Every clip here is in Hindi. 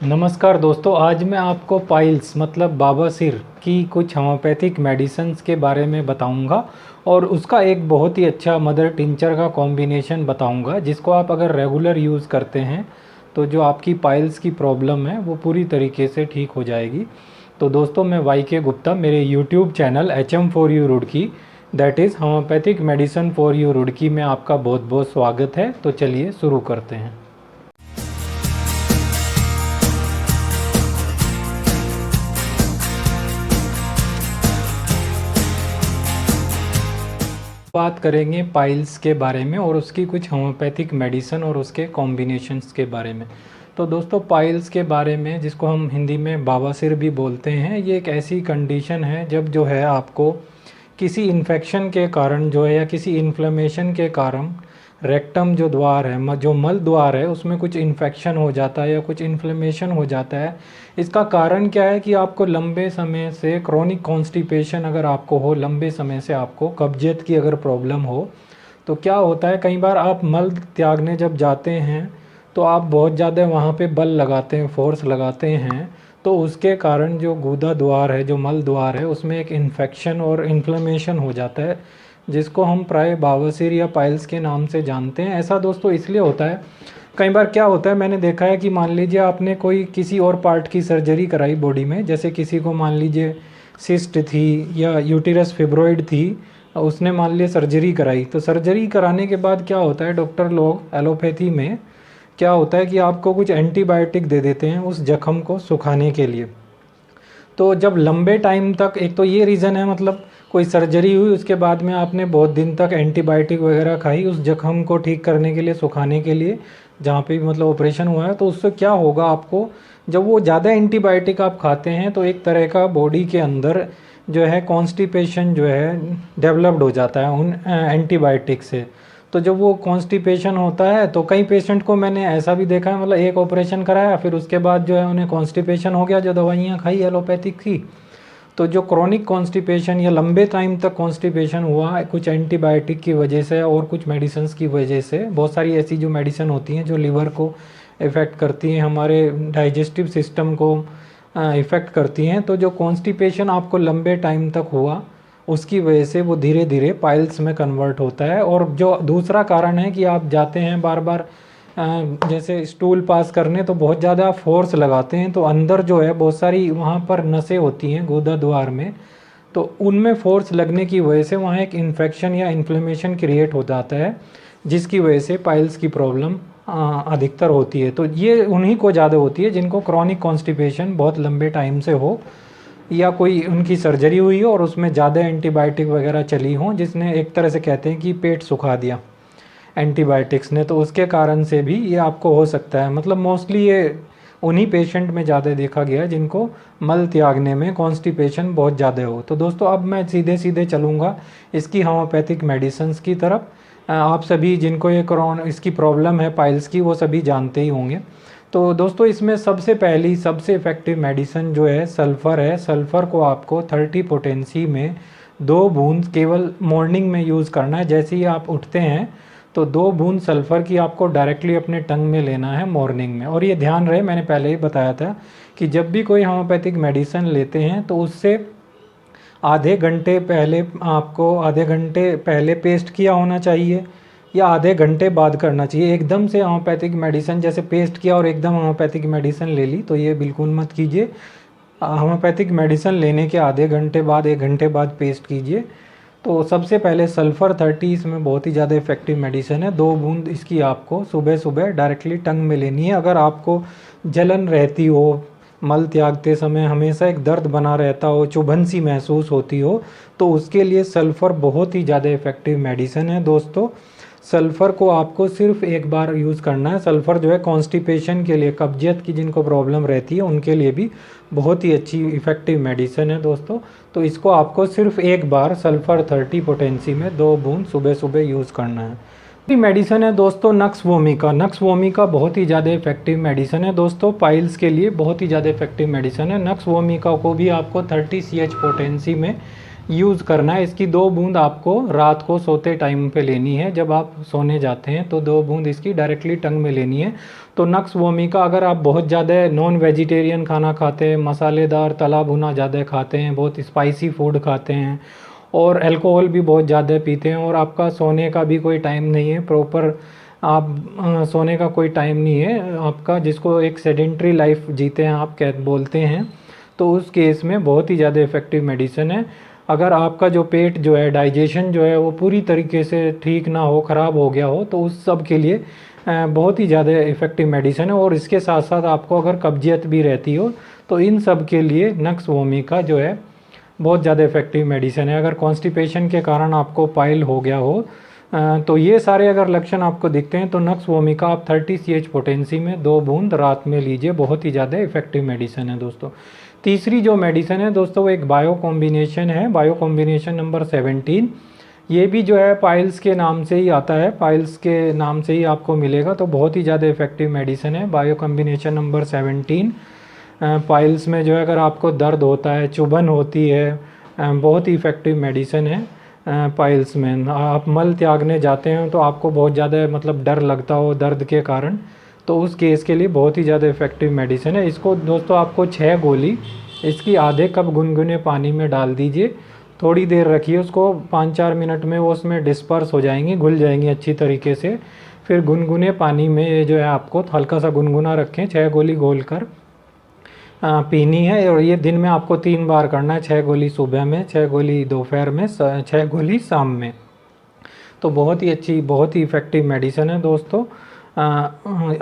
नमस्कार दोस्तों, आज मैं आपको पाइल्स मतलब बाबासिर की कुछ होम्योपैथिक मेडिसिन्स के बारे में बताऊंगा और उसका एक बहुत ही अच्छा मदर टिंचर का कॉम्बिनेशन बताऊंगा, जिसको आप अगर रेगुलर यूज़ करते हैं तो जो आपकी पाइल्स की प्रॉब्लम है वो पूरी तरीके से ठीक हो जाएगी। तो दोस्तों, मैं वाई के गुप्ता, मेरे YouTube channel HM4U Roorkee, that is homeopathic medicine for you Roorkee में आपका बहुत बहुत स्वागत है। तो चलिए शुरू करते हैं। बात करेंगे पाइल्स के बारे में और उसकी कुछ होम्योपैथिक मेडिसिन और उसके कॉम्बिनेशंस के बारे में। तो दोस्तों, पाइल्स के बारे में, जिसको हम हिंदी में बाबासिर भी बोलते हैं, ये एक ऐसी कंडीशन है जब जो है आपको किसी इन्फेक्शन के कारण जो है या किसी इन्फ्लेमेशन के कारण रेक्टम जो द्वार है, जो मल द्वार है, उसमें कुछ इन्फेक्शन हो जाता है या कुछ इन्फ्लेमेशन हो जाता है। इसका कारण क्या है कि आपको लंबे समय से क्रोनिक कॉन्स्टिपेशन अगर आपको हो, लंबे समय से आपको कब्जियत की अगर प्रॉब्लम हो, तो क्या होता है, कई बार आप मल त्यागने जब जाते हैं तो आप बहुत ज़्यादा वहाँ पे बल लगाते हैं, फोर्स लगाते हैं, तो उसके कारण जो गूदा द्वार है, जो मल द्वार है, उसमें एक इन्फेक्शन और इन्फ्लेमेशन हो जाता है, जिसको हम प्राय बावासीर या पाइल्स के नाम से जानते हैं। ऐसा दोस्तों इसलिए होता है, कई बार क्या होता है, मैंने देखा है कि मान लीजिए आपने कोई किसी और पार्ट की सर्जरी कराई बॉडी में, जैसे किसी को मान लीजिए सिस्ट थी या यूटेरस फिब्रॉइड थी, उसने मान लिया सर्जरी कराई, तो सर्जरी कराने के बाद क्या होता है, डॉक्टर लोग एलोपैथी में क्या होता है कि आपको कुछ एंटीबायोटिक दे देते हैं उस जख्म को सुखाने के लिए। तो जब लंबे टाइम तक, एक तो ये रीज़न है, मतलब कोई सर्जरी हुई उसके बाद में आपने बहुत दिन तक एंटीबायोटिक वगैरह खाई उस जख्म को ठीक करने के लिए, सुखाने के लिए, जहाँ पे भी मतलब ऑपरेशन हुआ है, तो उससे क्या होगा आपको, जब वो ज़्यादा एंटीबायोटिक आप खाते हैं तो एक तरह का बॉडी के अंदर जो है कॉन्स्टिपेशन जो है डेवलप्ड हो जाता है उन एंटीबायोटिक से। तो जब वो कॉन्स्टिपेशन होता है तो कई पेशेंट को मैंने ऐसा भी देखा है, मतलब एक ऑपरेशन कराया फिर उसके बाद जो है उन्हें कॉन्स्टिपेशन हो गया, जो दवाइयाँ खाई एलोपैथिक की। तो जो क्रॉनिक कॉन्स्टिपेशन या लंबे टाइम तक कॉन्स्टिपेशन हुआ कुछ एंटीबायोटिक की वजह से और कुछ मेडिसिन्स की वजह से, बहुत सारी ऐसी जो मेडिसिन होती हैं जो लिवर को इफ़ेक्ट करती हैं, हमारे डाइजेस्टिव सिस्टम को इफ़ेक्ट करती हैं, तो जो कॉन्स्टिपेशन आपको लंबे टाइम तक हुआ उसकी वजह से वो धीरे धीरे पाइल्स में कन्वर्ट होता है। और जो दूसरा कारण है कि आप जाते हैं बार बार जैसे स्टूल पास करने, तो बहुत ज़्यादा फोर्स लगाते हैं, तो अंदर जो है बहुत सारी वहाँ पर नसें होती हैं गुदा द्वार में, तो उनमें फोर्स लगने की वजह से वहाँ एक इन्फेक्शन या इन्फ्लेमेशन क्रिएट हो जाता है, जिसकी वजह से पाइल्स की प्रॉब्लम अधिकतर होती है। तो ये उन्हीं को ज़्यादा होती है जिनको क्रॉनिक कॉन्स्टिपेशन बहुत लंबे टाइम से हो, या कोई उनकी सर्जरी हुई हो और उसमें ज़्यादा एंटीबायोटिक वगैरह चली हों, जिसने एक तरह से कहते हैं कि पेट सुखा दिया एंटीबायोटिक्स ने, तो उसके कारण से भी ये आपको हो सकता है। मतलब मोस्टली ये उन्हीं पेशेंट में ज़्यादा देखा गया है जिनको मल त्यागने में कॉन्स्टिपेशन बहुत ज़्यादा हो। तो दोस्तों, अब मैं सीधे सीधे चलूँगा इसकी होम्योपैथिक मेडिसिन्स की तरफ। आप सभी जिनको ये इसकी प्रॉब्लम है पाइल्स की, वो सभी जानते ही होंगे। तो दोस्तों, इसमें सबसे पहली सबसे इफ़ेक्टिव मेडिसिन जो है सल्फ़र है। सल्फ़र को आपको 30 पोटेंसी में 2 बूंद केवल मॉर्निंग में यूज़ करना है। जैसे ही आप उठते हैं तो 2 बूंद सल्फ़र की आपको डायरेक्टली अपने टंग में लेना है मॉर्निंग में। और ये ध्यान रहे, मैंने पहले ही बताया था कि जब भी कोई होम्योपैथिक मेडिसिन लेते हैं तो उससे आधे घंटे पहले, आपको आधे घंटे पहले पेस्ट किया होना चाहिए या आधे घंटे बाद करना चाहिए। एकदम से होम्योपैथिक मेडिसिन जैसे पेस्ट किया और एकदम होम्योपैथिक मेडिसिन ले ली, तो ये बिल्कुल मत कीजिए। होम्योपैथिक मेडिसिन लेने के आधे घंटे बाद, 1 घंटे बाद पेस्ट कीजिए। तो सबसे पहले सल्फ़र 30 इसमें बहुत ही ज़्यादा इफेक्टिव मेडिसिन है। 2 बूंद इसकी आपको सुबह सुबह डायरेक्टली टंग में लेनी है। अगर आपको जलन रहती हो, मल त्यागते समय हमेशा एक दर्द बना रहता हो, चुभन सी महसूस होती हो, तो उसके लिए सल्फ़र बहुत ही ज़्यादा इफेक्टिव मेडिसिन है। दोस्तों, सल्फ़र को आपको सिर्फ एक बार यूज़ करना है। सल्फ़र जो है कॉन्स्टिपेशन के लिए, कब्जियत की जिनको प्रॉब्लम रहती है उनके लिए भी बहुत ही अच्छी इफ़ेक्टिव मेडिसिन है दोस्तों। तो इसको आपको सिर्फ एक बार सल्फ़र 30 पोटेंसी में 2 बूंद सुबह सुबह यूज़ करना है। दूसरी मेडिसिन है दोस्तों नक्स वोमिका। नक्स वोमिका बहुत ही ज़्यादा इफेक्टिव मेडिसिन है दोस्तों, पाइल्स के लिए बहुत ही ज़्यादा इफेक्टिव मेडिसिन है। नक्स वोमिका को भी आपको 30 CH पोटेंसी में यूज़ करना है। इसकी 2 बूंद आपको रात को सोते टाइम पे लेनी है। जब आप सोने जाते हैं तो 2 बूंद इसकी डायरेक्टली टंग में लेनी है। तो नक्स वोमिका, अगर आप बहुत ज़्यादा नॉन वेजिटेरियन खाना खाते हैं, मसालेदार तला भुना ज़्यादा खाते हैं, बहुत स्पाइसी फूड खाते हैं और अल्कोहल भी बहुत ज़्यादा पीते हैं और आपका सोने का भी कोई टाइम नहीं है प्रॉपर, आप सोने का कोई टाइम नहीं है आपका, जिसको एक सेडेंट्री लाइफ जीते हैं आप कह बोलते हैं, तो उस केस में बहुत ही ज़्यादा इफ़ेक्टिव मेडिसिन है। अगर आपका जो पेट जो है, डाइजेशन जो है वो पूरी तरीके से ठीक ना हो, ख़राब हो गया हो, तो उस सब के लिए बहुत ही ज़्यादा इफ़ेक्टिव मेडिसिन है। और इसके साथ साथ आपको अगर कब्जियत भी रहती हो तो इन सब के लिए नक्स वोमिका जो है बहुत ज़्यादा इफ़ेक्टिव मेडिसिन है। अगर कॉन्स्टिपेशन के कारण आपको पाइल हो गया हो तो ये सारे अगर लक्षण आपको दिखते हैं तो नक्स वोमिका आप 30 CH पोटेंसी में 2 बूंद रात में लीजिए, बहुत ही ज़्यादा इफ़ेक्टिव मेडिसिन है दोस्तों। तीसरी जो मेडिसिन है दोस्तों वो एक बायो कॉम्बिनेशन है, बायो कॉम्बिनेशन नंबर 17। ये भी जो है पाइल्स के नाम से ही आता है, पाइल्स के नाम से ही आपको मिलेगा, तो बहुत ही ज़्यादा इफ़ेक्टिव मेडिसिन है बायो कॉम्बिनेशन नंबर 17। पाइल्स में जो है अगर आपको दर्द होता है, चुभन होती है, बहुत ही इफ़ेक्टिव मेडिसिन है। पाइल्स में आप मल त्यागने जाते हैं तो आपको बहुत ज़्यादा मतलब डर लगता हो दर्द के कारण, तो उस केस के लिए बहुत ही ज़्यादा इफ़ेक्टिव मेडिसिन है। इसको दोस्तों आपको 6 गोली इसकी आधे कप गुनगुने पानी में डाल दीजिए, थोड़ी देर रखिए उसको, 5-4 मिनट में वो उसमें डिस्पर्स हो जाएंगी, घुल जाएंगी अच्छी तरीके से। फिर गुनगुने पानी में ये जो है आपको हल्का सा गुनगुना रखें, 6 गोली घोल कर पीनी है। और ये दिन में आपको 3 बार करना है, 6 गोली सुबह में, 6 गोली दोपहर में, 6 गोली शाम में। तो बहुत ही अच्छी, बहुत ही इफ़ेक्टिव मेडिसिन है दोस्तों।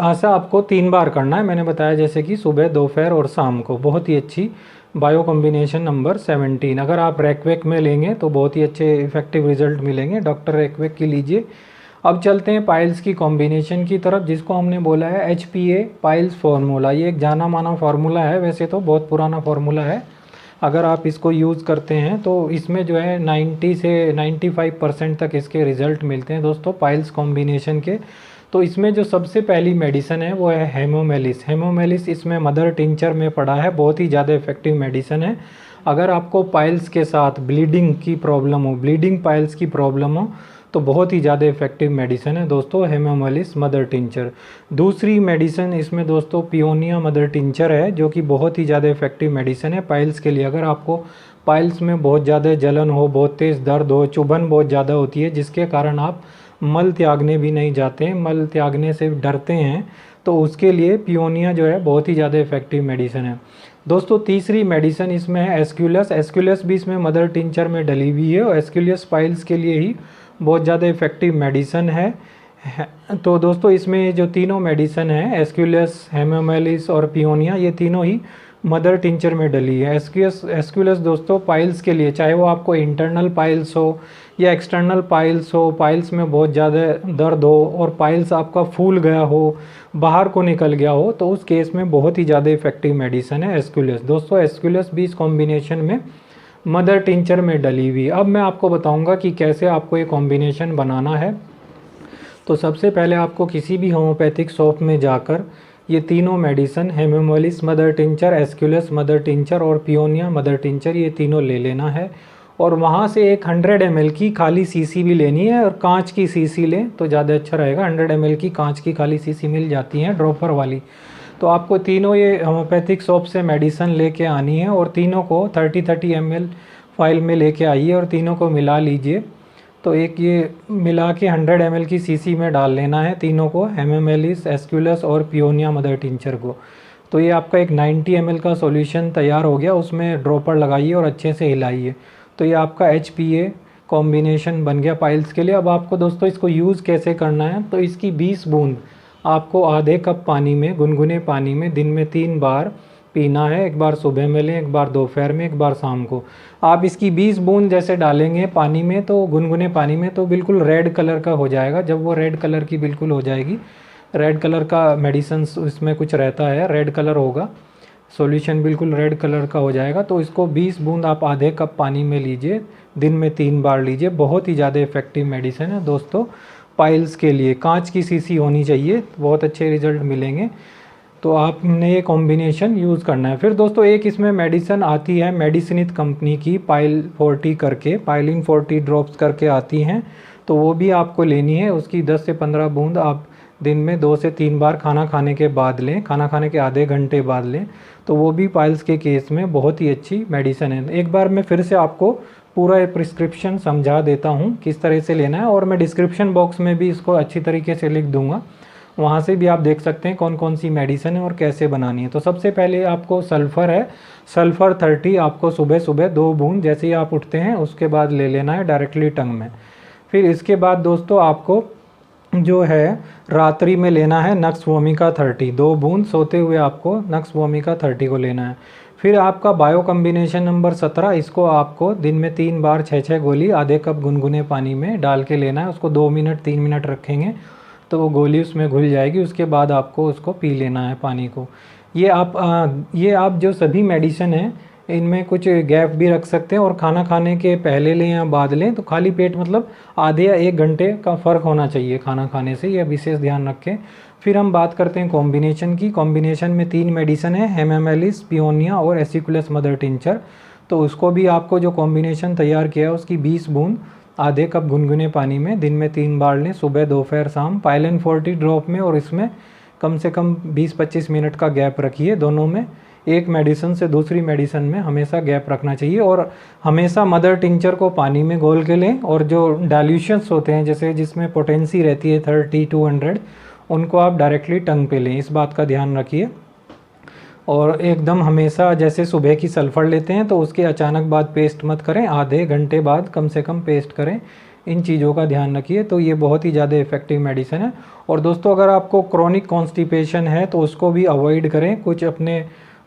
ऐसा आपको 3 बार करना है, मैंने बताया जैसे कि सुबह, दोपहर और शाम को। बहुत ही अच्छी बायो कॉम्बिनेशन नंबर 17। अगर आप रैकवेक में लेंगे तो बहुत ही अच्छे इफ़ेक्टिव रिजल्ट मिलेंगे, डॉक्टर रैकवेक की लीजिए। अब चलते हैं पाइल्स की कॉम्बिनेशन की तरफ, जिसको हमने बोला है HPA पाइल्स फार्मूला। ये एक जाना माना फार्मूला है, वैसे तो बहुत पुराना फार्मूला है। अगर आप इसको यूज़ करते हैं तो इसमें जो है 90 से 95% तक इसके रिज़ल्ट मिलते हैं दोस्तों पाइल्स कॉम्बिनेशन के। तो इसमें जो सबसे पहली मेडिसिन है वो है हेमोमेलिस। हेमोमेलिस इसमें मदर टिंचर में पड़ा है, बहुत ही ज़्यादा इफेक्टिव मेडिसिन है। अगर आपको पाइल्स के साथ ब्लीडिंग की प्रॉब्लम हो, ब्लीडिंग पाइल्स की प्रॉब्लम हो, तो बहुत ही ज़्यादा इफेक्टिव मेडिसिन है दोस्तों हेमोमेलिस मदर टिंचर। दूसरी मेडिसिन इसमें दोस्तों पियोनिया मदर टिंचर है, जो कि बहुत ही ज़्यादा इफेक्टिव मेडिसिन है पाइल्स के लिए। अगर आपको पाइल्स में बहुत ज़्यादा जलन हो, बहुत तेज़ दर्द हो, चुभन बहुत ज़्यादा होती है, जिसके कारण आप मल त्यागने भी नहीं जाते हैं, मल त्यागने से डरते हैं, तो उसके लिए पियोनिया जो है बहुत ही ज़्यादा इफेक्टिव मेडिसिन है दोस्तों। तीसरी मेडिसिन इसमें है एस्क्यूलस। एस्क्यूलस भी इसमें मदर टिंचर में डली हुई है और एस्क्यूलस पाइल्स के लिए ही बहुत ज़्यादा इफेक्टिव मेडिसिन है। तो दोस्तों इसमें जो तीनों मेडिसिन है एस्क्यूलस, हेमोमेलिस और पियोनिया, ये तीनों ही मदर टिंचर में डली है। एस्क्यूलस दोस्तों पाइल्स के लिए, चाहे वो आपको इंटरनल पाइल्स हो या एक्सटर्नल पाइल्स हो, पाइल्स में बहुत ज़्यादा दर्द हो और पाइल्स आपका फूल गया हो, बाहर को निकल गया हो, तो उस केस में बहुत ही ज़्यादा इफेक्टिव मेडिसिन है एस्क्यूलस दोस्तों। एस्क्यूलस भी इस कॉम्बिनेशन में मदर टिंचर में डली हुई। अब मैं आपको बताऊंगा कि कैसे आपको ये कॉम्बिनेशन बनाना है। तो सबसे पहले आपको किसी भी होम्योपैथिक शॉप में जाकर ये तीनों medicine, hamamelis mother tincture, aesculus mother tincture और पियोनिया मदर टिंचर, ये तीनों ले लेना है। और वहाँ से एक 100 ml की खाली शीशी भी लेनी है, और कांच की शीशी लें तो ज़्यादा अच्छा रहेगा। 100 ml की कांच की खाली शीशी मिल जाती है ड्रॉपर वाली। तो आपको तीनों ये होम्योपैथिक शॉप से मेडिसिन लेके आनी है और तीनों को 30-30 ml फाइल में लेके आइए और तीनों को मिला लीजिए। तो एक ये मिला के 100 ml की शीशी में डाल लेना है तीनों को, हेमोमेलिस, एस्क्यूलस और पियोनिया मदर टिंचर को। तो ये आपका एक 90 ml का सॉल्यूशन तैयार हो गया, उसमें ड्रॉपर लगाइए और अच्छे से हिलाइए। तो ये आपका HPA कॉम्बिनेशन बन गया पाइल्स के लिए। अब आपको दोस्तों इसको यूज़ कैसे करना है, तो इसकी 20 बूंद आपको आधे कप पानी में, गुनगुने पानी में दिन में 3 बार पीना है। एक बार सुबह में लें, एक बार दोपहर में, एक बार शाम को। आप इसकी 20 बूंद जैसे डालेंगे पानी में, तो गुनगुने पानी में, तो बिल्कुल रेड कलर का हो जाएगा। जब वो रेड कलर की बिल्कुल हो जाएगी, रेड कलर का मेडिसिन इसमें कुछ रहता है, रेड कलर होगा, सॉल्यूशन बिल्कुल रेड कलर का हो जाएगा। तो इसको 20 बूंद आप आधे कप पानी में लीजिए, दिन में 3 बार लीजिए। बहुत ही ज़्यादा इफेक्टिव मेडिसिन है दोस्तों पाइल्स के लिए। कांच की शीशी होनी चाहिए, बहुत अच्छे रिजल्ट मिलेंगे। तो आपने ये कॉम्बिनेशन यूज़ करना है। फिर दोस्तों एक इसमें मेडिसिन आती है मेडिसिनित कंपनी की, पाइल 40 करके, पाइलिन 40 ड्रॉप्स करके आती हैं, तो वो भी आपको लेनी है। उसकी 10 से 15 बूंद आप दिन में 2 से 3 बार खाना खाने के बाद लें, खाना खाने के आधे घंटे बाद लें, तो वो भी पाइल्स के केस में बहुत ही अच्छी मेडिसिन है। एक बार मैं फिर से आपको पूरा प्रिस्क्रिप्शन समझा देता हूँ किस तरह से लेना है, और मैं डिस्क्रिप्शन बॉक्स में भी इसको अच्छी तरीके से लिख दूँगा, वहाँ से भी आप देख सकते हैं कौन कौन सी मेडिसिन है और कैसे बनानी है। तो सबसे पहले आपको सल्फ़र है, सल्फ़र 30 आपको सुबह सुबह 2 बूंद जैसे ही आप उठते हैं उसके बाद ले लेना है डायरेक्टली टंग में। फिर इसके बाद दोस्तों आपको जो है रात्रि में लेना है नक्स वोमिका 30, 2 बूंद सोते हुए आपको नक्स वोमिका 30 को लेना है। फिर आपका बायो कॉम्बिनेशन नंबर 17, इसको आपको दिन में 3 बार 6-6 गोली आधे कप गुनगुने पानी में डाल के लेना है। उसको 2 मिनट 3 मिनट रखेंगे तो वो गोली उसमें घुल जाएगी, उसके बाद आपको उसको पी लेना है पानी को। ये आप जो सभी मेडिसिन हैं इनमें कुछ गैप भी रख सकते हैं, और खाना खाने के पहले लें या बाद लें, तो खाली पेट मतलब आधे या 1 घंटे का फ़र्क होना चाहिए खाना खाने से, यह विशेष ध्यान रखें। फिर हम बात करते हैं कॉम्बिनेशन की। कॉम्बिनेशन में 3 मेडिसिन है, हेमामेलिस, पियोनिया और एसिकुलस मदर टिंचर। तो उसको भी आपको जो कॉम्बिनेशन तैयार किया है उसकी 20 बूंद आधे कप गुनगुने पानी में दिन में 3 बार लें, सुबह दोपहर शाम, पाइलिन 40 ड्रॉप में, और इसमें कम से कम 20-25 मिनट का गैप रखिए दोनों में। एक मेडिसिन से दूसरी मेडिसिन में हमेशा गैप रखना चाहिए, और हमेशा मदर टिंचर को पानी में घोल के लें, और जो डाइल्यूशंस होते हैं जैसे जिसमें पोटेंसी रहती है 30-200, उनको आप डायरेक्टली टंग पे लें, इस बात का ध्यान रखिए। और एकदम हमेशा जैसे सुबह की सल्फ़र लेते हैं तो उसके अचानक बाद पेस्ट मत करें, आधे घंटे बाद कम से कम पेस्ट करें, इन चीज़ों का ध्यान रखिए। तो ये बहुत ही ज़्यादा इफ़ेक्टिव मेडिसिन है। और दोस्तों अगर आपको क्रॉनिक कॉन्स्टिपेशन है तो उसको भी अवॉइड करें। कुछ अपने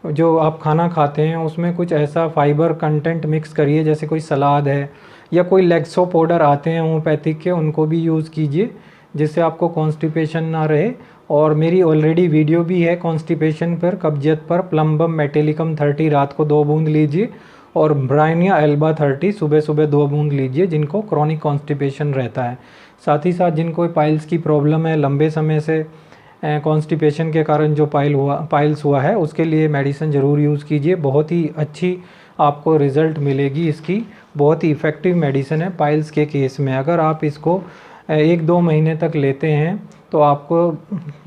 जो आप खाना खाते हैं उसमें कुछ ऐसा फाइबर कंटेंट मिक्स करिए, जैसे कोई सलाद है या कोई लेक्सो पाउडर आते हैं होम्योपैथिक के, उनको भी यूज़ कीजिए जिससे आपको कॉन्स्टिपेशन ना रहे। और मेरी ऑलरेडी वीडियो भी है कॉन्स्टिपेशन पर, कब्जियत पर, प्लम्बम मेटेलिकम 30 रात को 2 बूंद लीजिए, और ब्राइनिया एल्बा 30 सुबह सुबह 2 बूंद लीजिए जिनको क्रॉनिक कॉन्स्टिपेशन रहता है। साथ ही साथ जिनको पाइल्स की प्रॉब्लम है, लंबे समय से कॉन्स्टिपेशन के कारण जो पाइल्स हुआ है, उसके लिए मेडिसिन ज़रूर यूज़ कीजिए। बहुत ही अच्छी आपको रिज़ल्ट मिलेगी इसकी, बहुत ही इफ़ेक्टिव मेडिसिन है पाइल्स के केस में। अगर आप इसको 1-2 महीने तक लेते हैं तो आपको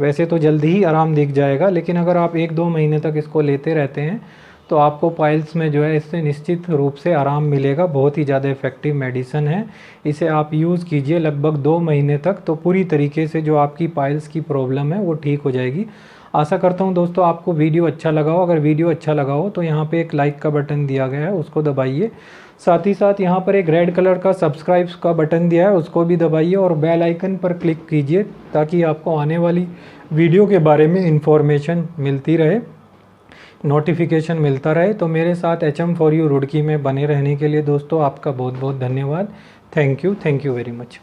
वैसे तो जल्दी ही आराम दिख जाएगा, लेकिन अगर आप 1-2 महीने तक इसको लेते रहते हैं तो आपको पाइल्स में जो है इससे निश्चित रूप से आराम मिलेगा। बहुत ही ज़्यादा इफ़ेक्टिव मेडिसिन है, इसे आप यूज़ कीजिए लगभग 2 महीने तक, तो पूरी तरीके से जो आपकी पाइल्स की प्रॉब्लम है वो ठीक हो जाएगी। आशा करता हूँ दोस्तों आपको वीडियो अच्छा लगा हो। अगर वीडियो अच्छा लगा हो तो यहाँ पे एक लाइक का बटन दिया गया है, उसको दबाइए। साथ ही साथ यहाँ पर एक रेड कलर का सब्सक्राइब का बटन दिया है, उसको भी दबाइए, और बेल आइकन पर क्लिक कीजिए ताकि आपको आने वाली वीडियो के बारे में इंफॉर्मेशन मिलती रहे, नोटिफिकेशन मिलता रहे। तो मेरे साथ HM4U रुड़की में बने रहने के लिए दोस्तों आपका बहुत बहुत धन्यवाद। Thank you very much.